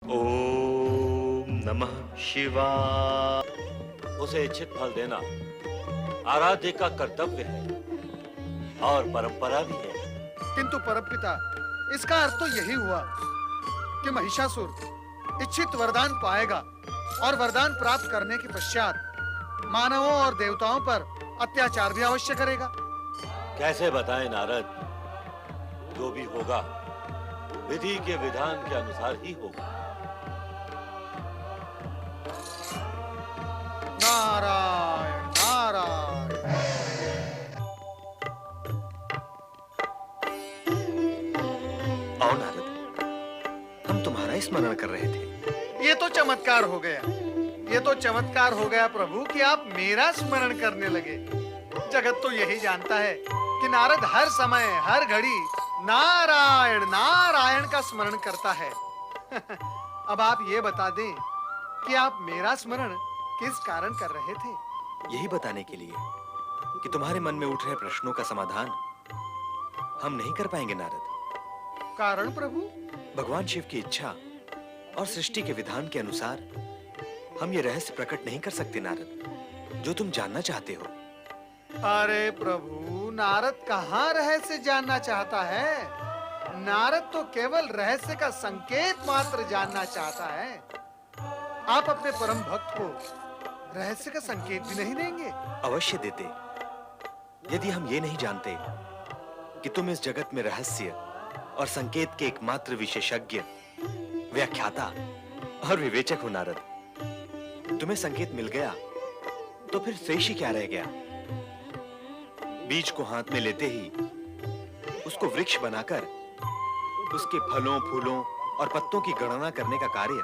ओम नमः शिवाय। उसे इच्छित फल देना आराध्य का कर्तव्य है और परंपरा भी है। किंतु परमपिता, इसका अर्थ तो यही हुआ कि महिषासुर इच्छित वरदान पाएगा और वरदान प्राप्त करने के पश्चात मानवों और देवताओं पर अत्याचार भी अवश्य करेगा। कैसे बताएं नारद? जो भी होगा विधि के विधान के अनुसार ही होगा। नारायण नारायण। आओ नारद, हम तुम्हारा ही स्मरण कर रहे थे। ये तो चमत्कार हो गया, ये तो चमत्कार हो गया प्रभु कि आप मेरा स्मरण करने लगे। जगत तो यही जानता है कि नारद हर समय हर घड़ी नारायण नारायण का स्मरण करता है। अब आप ये बता दें कि आप मेरा स्मरण किस कारण कर रहे थे? यही बताने के लिए कि तुम्हारे मन में उठ रहे प्रश्नों का समाधान हम नहीं कर पाएंगे नारद। कारण प्रभु? भगवान शिव की इच्छा और सृष्टि के विधान के अनुसार हम ये रहस्य प्रकट नहीं कर सकते नारद, जो तुम जानना चाहते हो। अरे प्रभु, नारद कहाँ रहस्य जानना चाहता है? नारद तो केवल रहस्य का संकेत मात्र जानना चाहता है। आप अपने परम भक्त को रहस्य का संकेत भी नहीं देंगे? अवश्य देते, यदि हम ये नहीं जानते कि तुम इस जगत में रहस्य और संकेत के एकमात्र विशेषज्ञ, व्याख्याता और विवेचक हो नारद। तुम्हें संकेत मिल गया तो फिर शेष ही क्या रह गया? बीज को हाथ में लेते ही उसको वृक्ष बनाकर उसके फलों, फूलों और पत्तों की गणना करने का कार्य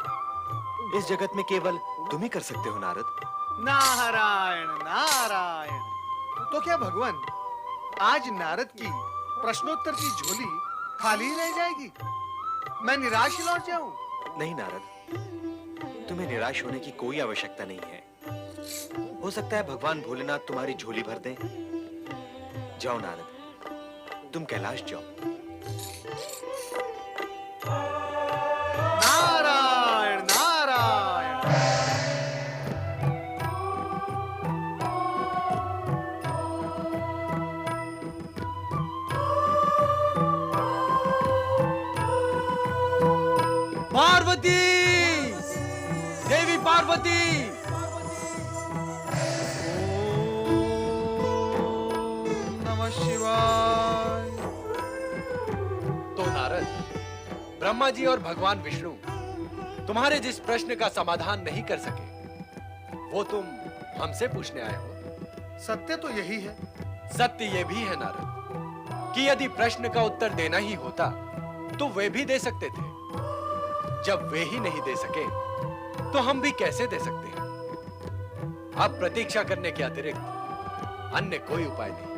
इस जगत में केवल तुम ही कर सकते हो नारद। नारायण नारायण। तो क्या भगवान आज नारद की प्रश्नोत्तर की झोली खाली रह जाएगी? मैं निराश लौट जाऊं? नहीं नारद, तुम्हें निराश होने की कोई आवश्यकता नहीं है। हो सकता है भगवान भोलेनाथ तुम्हारी झोली भर दें। जाओ नारद, तुम कैलाश जाओ। नारायण नारायण। पार्वती, देवी पार्वती। नमः शिवाय। तो नारद, ब्रह्मा जी और भगवान विष्णु तुम्हारे जिस प्रश्न का समाधान नहीं कर सके, वो तुम हमसे पूछने आए हो। सत्य तो यही है। सत्य ये भी है नारद कि यदि प्रश्न का उत्तर देना ही होता तो वे भी दे सकते थे। जब वे ही नहीं दे सके तो हम भी कैसे दे सकते हैं? अब प्रतीक्षा करने के अतिरिक्त अन्य कोई उपाय नहीं।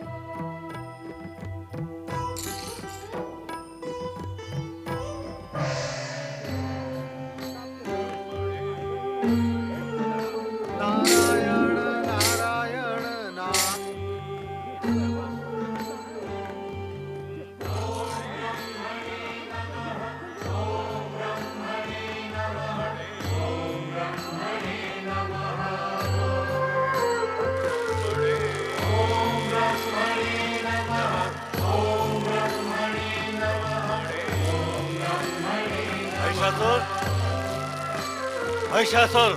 नारायण नारायण नारायण। महिषासुर, महिषासुर,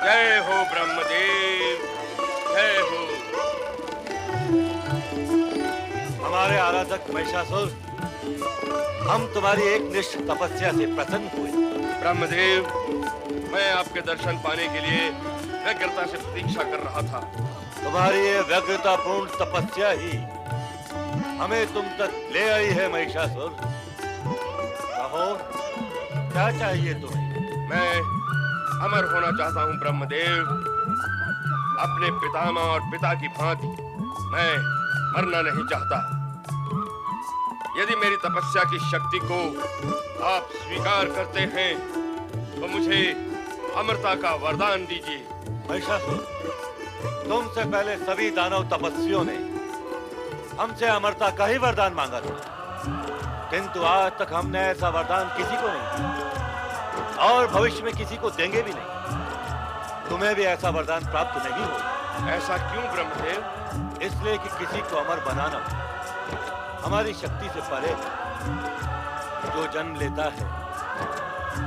जय हो ब्रह्मदेव, जय हो। हमारे आराधक महिषासुर, हम तुम्हारी एक निष्ठ तपस्या से प्रसन्न हुए। ब्रह्मदेव, मैं आपके दर्शन पाने के लिए व्यग्रता से प्रतीक्षा कर रहा था। तुम्हारी ये व्यग्रतापूर्ण तपस्या ही हमें तुम तक ले आई है महिषासुर। कहो, क्या चाहिए तुम्हें? मैं अमर होना चाहता हूँ ब्रह्मदेव। अपने पितामह और पिता की भांति मैं मरना नहीं चाहता। यदि मेरी तपस्या की शक्ति को आप स्वीकार करते हैं तो मुझे अमरता का वरदान दीजिए। महिषासुर, तुमसे पहले सभी दानव तपस्वियों ने हमसे अमरता का ही वरदान मांगा था। किंतु आज तक हमने ऐसा वरदान किसी को नहीं दिया और भविष्य में किसी को देंगे भी नहीं। तुम्हें भी ऐसा वरदान प्राप्त नहीं होगा। ऐसा क्यों ब्रह्मदेव? इसलिए कि किसी को अमर बनाना हमारी शक्ति से परे है। जो जन्म लेता है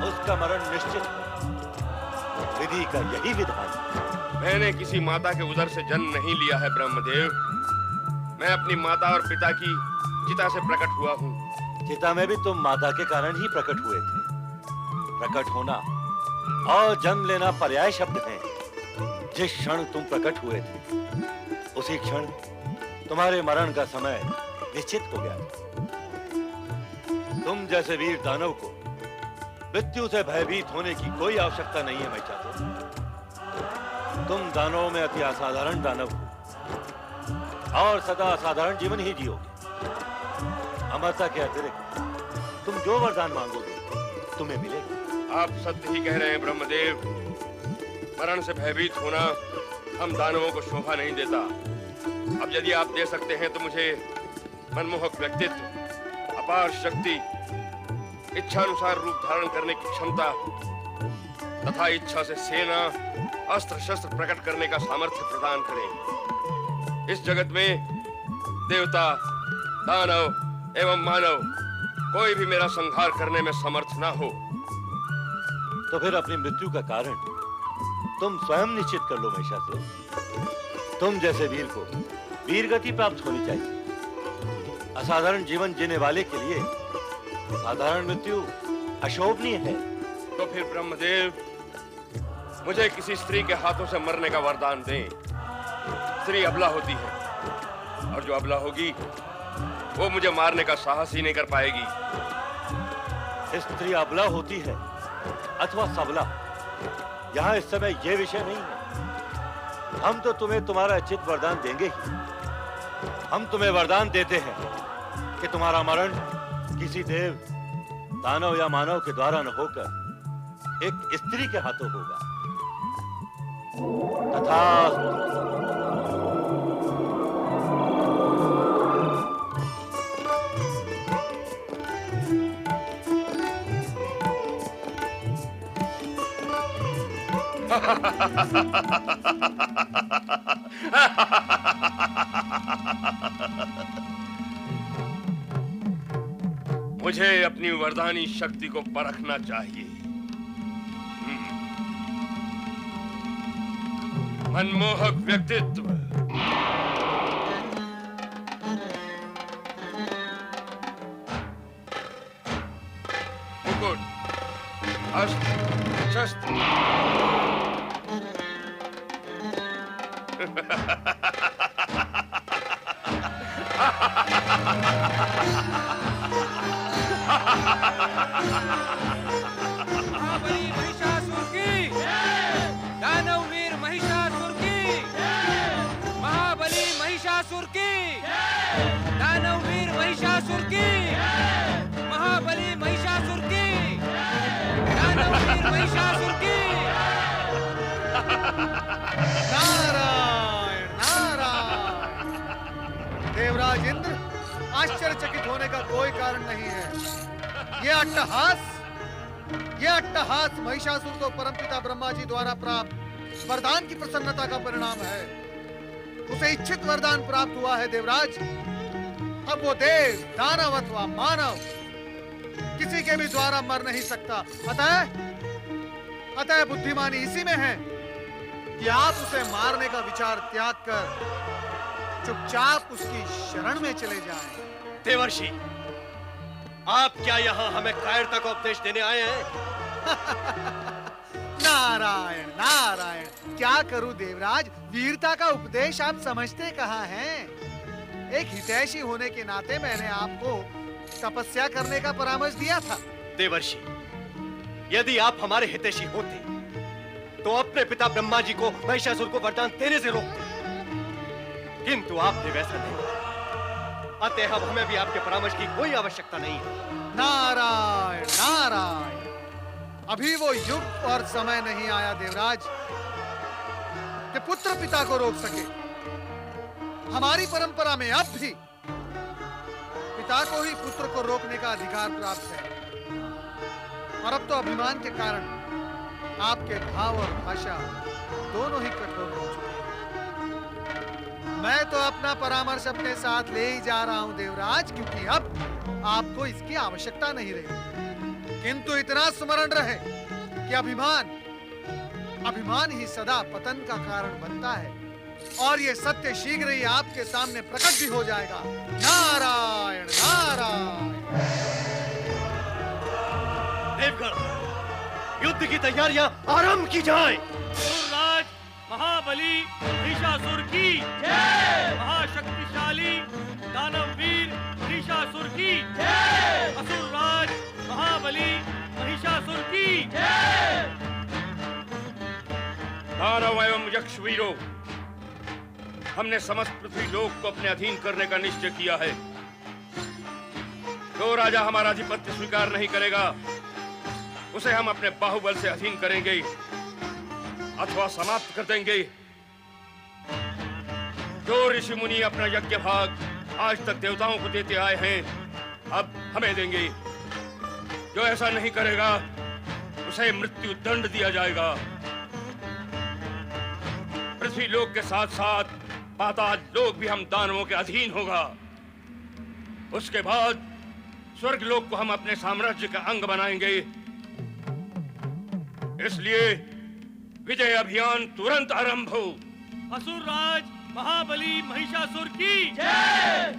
उसका मरण निश्चित है। विधि का यही विधान है। मैंने किसी माता के उदर से जन्म नहीं लिया है ब्रह्मदेव। मैं अपनी माता और पिता की चिता से प्रकट हुआ हूँ। चिता में भी तुम माता के कारण ही प्रकट हुए थे। प्रकट होना और जन्म लेना पर्याय शब्द हैं। जिस क्षण तुम प्रकट हुए थे उसी क्षण तुम्हारे मरण का समय निश्चित हो गया। तुम जैसे वीर दानव को मृत्यु से भयभीत होने की कोई आवश्यकता नहीं है महिषासुर। तुम दानवों में अति असाधारण दानव हो और सदा असाधारण जीवन ही जियोगे। अमरता के अतिरिक्त तुम जो वरदान मांगोगे तुम्हें मिलेगा। आप सत्य ही कह रहे हैं ब्रह्मदेव। मरण से भयभीत होना हम दानवों को शोभा नहीं देता। अब यदि आप दे सकते हैं तो मुझे मनमोहक व्यक्तित्व, अपार शक्ति, इच्छानुसार रूप धारण करने की क्षमता तथा इच्छा से सेना, अस्त्र शस्त्र प्रकट करने का सामर्थ्य प्रदान करें। इस जगत में देवता, दानव एवं मानव कोई भी मेरा संहार करने में समर्थ ना हो। तो फिर अपनी मृत्यु का कारण तुम स्वयं निश्चित कर लो महिषासुर। तुम जैसे वीर को वीर गति प्राप्त होनी चाहिए। असाधारण जीवन जीने वाले के लिए साधारण मृत्यु अशोभनीय है। तो फिर ब्रह्मदेव मुझे किसी स्त्री के हाथों से मरने का वरदान दें। स्त्री अबला होती है और जो अबला होगी वो मुझे मारने का साहस ही नहीं कर पाएगी। स्त्री अबला होती है अथवा सबला, यहाँ इस समय यह विषय नहीं है। हम तो तुम्हें तुम्हारा उचित वरदान देंगे ही। हम तुम्हें वरदान देते हैं कि तुम्हारा मरण किसी देव, दानव या मानव के द्वारा न होकर एक स्त्री के हाथों होगा। तथास्तु। मुझे अपनी वरदानी शक्ति को परखना चाहिए। मनमोहक व्यक्तित्व, मुकुट, अस्त्र शस्त्र, महाबली महिषासुर की, दानववीर महिषासुर की, महाबली महिषासुर की, दानववीर महिषासुर की, महाबली महिषासुर की, दानववीर महिषासुर की। नारायण नारायण। देवराज इंद्र, आश्चर्यचकित होने का कोई कारण नहीं है। ये अट्टहास महिषासुर को परमपिता ब्रह्मा जी द्वारा प्राप्त वरदान की प्रसन्नता का परिणाम है। उसे इच्छित वरदान प्राप्त हुआ है देवराज। अब वो देव, दानव अथवा मानव किसी के भी द्वारा मर नहीं सकता। अतः बुद्धिमानी इसी में है कि आप उसे मारने का विचार त्याग कर चुपचाप उसकी शरण में चले जाएं। देवर्षि, आप क्या यहाँ हमें कायरता का उपदेश देने आए हैं? नारायण नारायण, क्या करूं देवराज, वीरता का उपदेश आप समझते कहाँ हैं? एक हितैषी होने के नाते मैंने आपको तपस्या करने का परामर्श दिया था। देवर्षि, यदि आप हमारे हितैषी होते तो अपने पिता ब्रह्मा जी को महिषासुर को वरदान देने से रोकते, किंतु आपने वैसा नहीं किया। अतः अब हमें भी आपके परामर्श की कोई आवश्यकता नहीं है। नारायण नारायण, अभी वो युग और समय नहीं आया देवराज कि पुत्र पिता को रोक सके। हमारी परंपरा में अब भी पिता को ही पुत्र को रोकने का अधिकार प्राप्त है, और अब तो अभिमान के कारण आपके भाव और भाषा दोनों ही कठोर हो चुके हैं। मैं तो अपना परामर्श अपने साथ ले ही जा रहा हूं देवराज, क्योंकि अब आपको इसकी आवश्यकता नहीं रही। किंतु इतना स्मरण रहे कि अभिमान ही सदा पतन का कारण बनता है, और ये सत्य शीघ्र ही आपके सामने प्रकट भी हो जाएगा। नारायण नारायण। देवगण, युद्ध की तैयारियां आरंभ की जाएं। असुरराज महाबली महिषासुर की जय। महाशक्तिशाली दानववीर महिषासुर की जय। असुरराज महाबली महिषासुर की जय। दानव एवं यक्ष वीरों, हमने समस्त पृथ्वी लोक को अपने अधीन करने का निश्चय किया है। जो राजा हमारा आधिपत्य स्वीकार नहीं करेगा, उसे हम अपने बाहुबल से अधीन करेंगे अथवा समाप्त कर देंगे। जो ऋषि मुनि अपना यज्ञ भाग आज तक देवताओं को देते आए हैं, अब हमें देंगे। जो ऐसा नहीं करेगा, उसे मृत्यु दंड दिया जाएगा। पृथ्वी लोक के साथ साथ पाताल लोक भी हम दानवों के अधीन होगा। उसके बाद स्वर्ग लोक को हम अपने साम्राज्य का अंग बनाएंगे। इसलिए विजय अभियान तुरंत आरंभ हो। असुरराज महाबली महिषासुर की जय।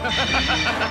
Ha ha ha ha ha!